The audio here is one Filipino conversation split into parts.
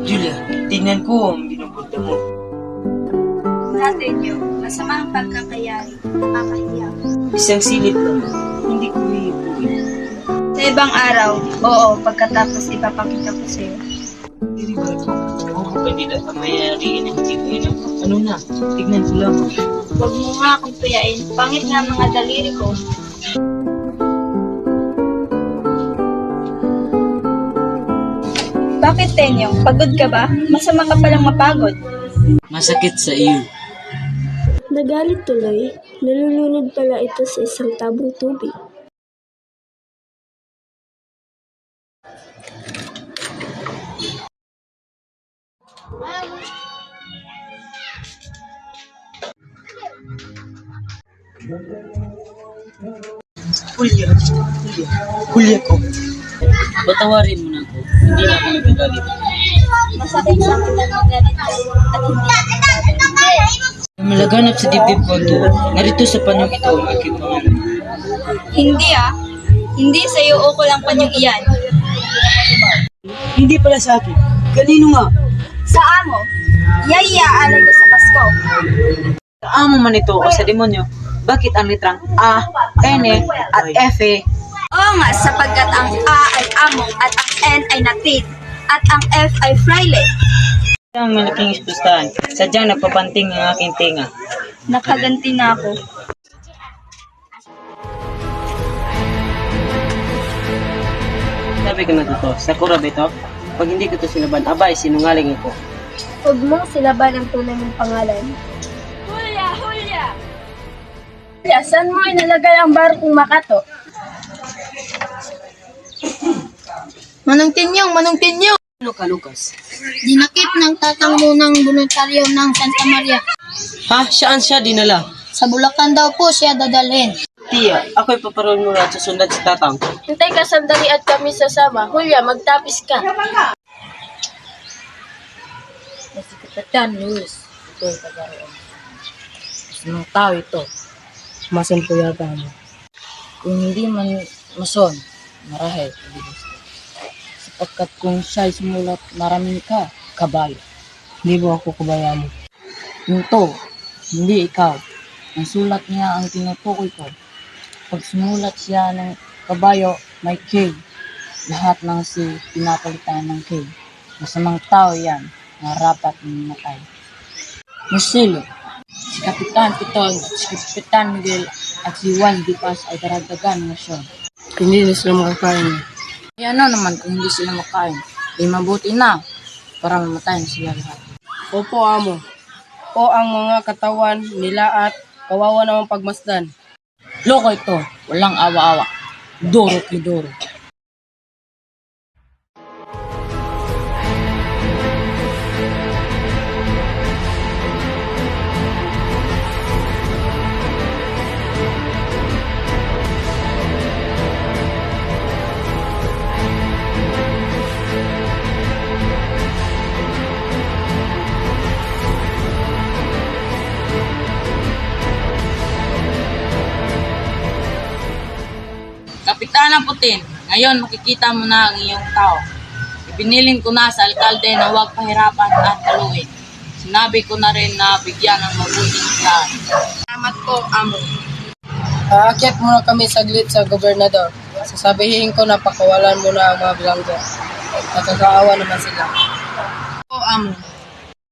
Julia, tingnan ko ang binubuta mo. Natin yun, masama ang pagkakayari, nakakahiya. Isang silip lang, hindi ko iipuin. Sa ibang araw, oo, pagkatapos ipapakita ko sa'yo. Hindi ba ito? Oo, kandidat ang mayayariin ng hindi ko. Ano na, tignan ko lang. Huwag mo nga akong tuyain, pangit nga mga daliri ko. Bakit, Tenyong? Pagod ka ba? Masama ka palang mapagod. Masakit sa iyo. Nagalit tuloy, nalulunod pala ito sa isang tabong tubig. Julia ko. Patawarin mo na ako. Hindi na ako nagagalit. Masakit sa akin na magalit ka at hindi. Malaganap sa dibdib ko ito. Narito sa panyong ito ang aking pangalan. Hindi Hindi sa iyo o ko lang panyong iyan. Hindi pala sa akin. Kanino nga? Sa amo, yayaalay ko sa Pasko. Sa amo man ito o sa demonyo? Bakit ang litrang A, N, at F? Oo nga, sapagkat ang A ay amo at ang N ay natin at ang F ay fraile. Ang malaking ispustahan. Sadyang nagpapanting ang aking tinga. Nakaganti na ako. Sabi ko na to, Sakura ba ito? Pag hindi ko ito silaban, abay, sinungaling ako. Huwag mong silaban ang tunay mong pangalan. Hulya! Saan mo inalagay ang barkong Makato? Manong Tinyong! Lucas. Dinakip ng tatang munang voluntaryo ng Santa Maria. Ha? Saan siya dinala? Sa Bulacan daw po siya dadalhin. Tiya, ako'y paparoon muna at susunod sa tatang. Hintay ka sandali at kami sasama. Hulya, magtapis ka. Si Kapitan Luis, ito yung tagaroon. Sinong tao ito? Mason po yata mo. Kung hindi man mason, marahil, hindi gusto. Sapagkat kung siya'y sumulat, maraming ka, kabayo. Hindi mo ako kabaya mo. Ito, hindi ikaw. Ang sulat niya ang tinutukoy ko. Pag sumulat siya ng kabayo, may K. Lahat ng si pinapalitan ng K. Masamang tao yan, na rapat mamatay. Marcelo, si Kapitan Piton, si Kapitan Miguel, at si Juan Dipas ay daragdagan ng misyon. Hindi na sila makakain. E ano naman kung hindi sila makain? Di mabuti na para mamatay na sila lahat. Opo, amo. O ang mga katawan nila at kawawa namang pagmasdan. Loko ito, walang awa-awa. Duro kidoro. Kapitana Putin, ngayon makikita mo na ang iyong tao. Ibinilin ko na sa alkalde na huwag pahirapan at kaluin. Sinabi ko na rin na bigyan ng mabuting plan. Salamat po, amo. Aakyat muna kami saglit sa gobernador. Sasabihin ko na pakawalan mo na ang mga bilanggo. Nakakaawa naman sila. O amo,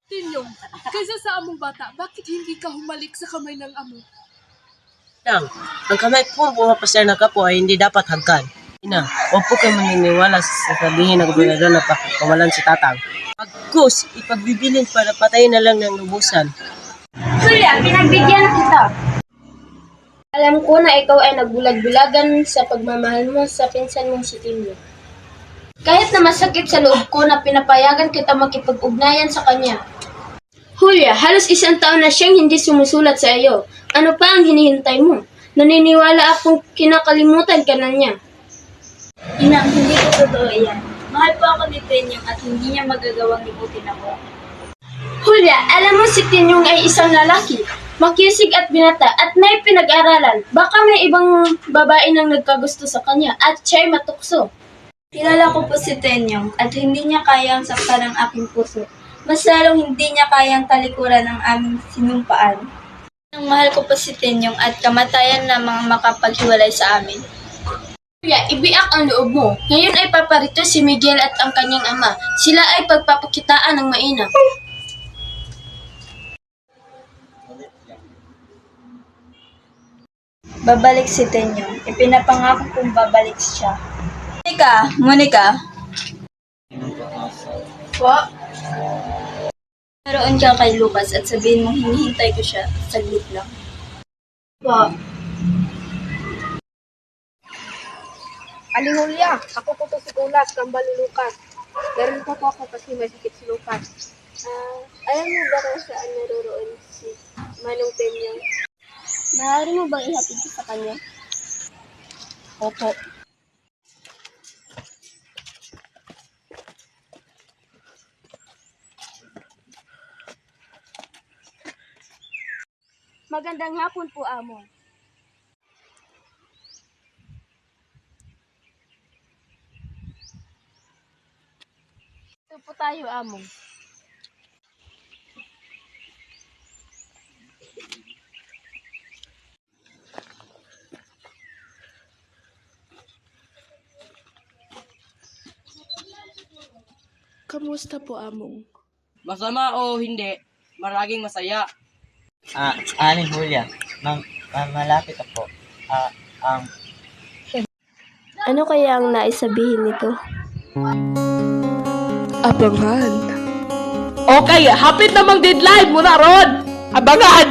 Tinyong, kaysa sa among bata, bakit hindi ka humalik sa kamay ng amo? Ang kamay po pumapasar na kapo ay hindi dapat hagkan. Ina, huwag po kayo maniniwala sa sabihin ng gobernador na pakawalan si tatang. Pagkus, ipagbibilin para patayin na lang ng lubusan. Hulya, pinagbigyan na kita. Alam ko na ikaw ay nagbulag-bulagan sa pagmamahal mo sa pinsan mong si Timyo. Kahit na masakit sa loob ko na pinapayagan kita makipag-ugnayan sa kanya. Hulya, halos isang taon na siyang hindi sumusulat sa iyo. Ano pa ang hinihintay mo? Naniniwala akong kinakalimutan ka na niya. Ina, hindi ko totoo iyan. Mahal po ako ni Tenyong at hindi niya magagawang libutin ako. Hulya, alam mo si Tinyong ay isang lalaki. Makisig at binata at may pinag-aralan. Baka may ibang babae nang nagkagusto sa kanya at siya'y matukso. Kilala ko po si Tenyong at hindi niya kayang saktan ang aking puso. Mas lalong hindi niya kayang talikuran ang aming sinumpaan. Ang mahal ko po si Tenyong at kamatayan lamang ang makapaghiwalay sa amin. Kuya, ibiak ang loob mo. Ngayon ay paparito si Miguel at ang kanyang ama. Sila ay pagpapakitaan ng mainam. Babalik si Tenyong. Ipinapangako kong babalik siya. Monica. Po? Naroon ka kay Lucas at sabihin mong hinihintay ko siya. Saglit lang. Po. Aling Julia, ako po to si Kulas, kambal Lucas. Meron pa po ako kasi may sakit si Lucas. Alam mo ba kung saan naroroon si Manong Tenyong? Maaari mo bang ihatid sa kanya? Opo. Magandang hapon po, Amo. Ito po tayo, Amo. Kamusta po, Among? Masama o hindi, maraging masaya. Aling Julia, malapit ako. Ano kaya ang naisabihin nito? Abangan. Okay, hapit namang deadline mo na ron! Abangan!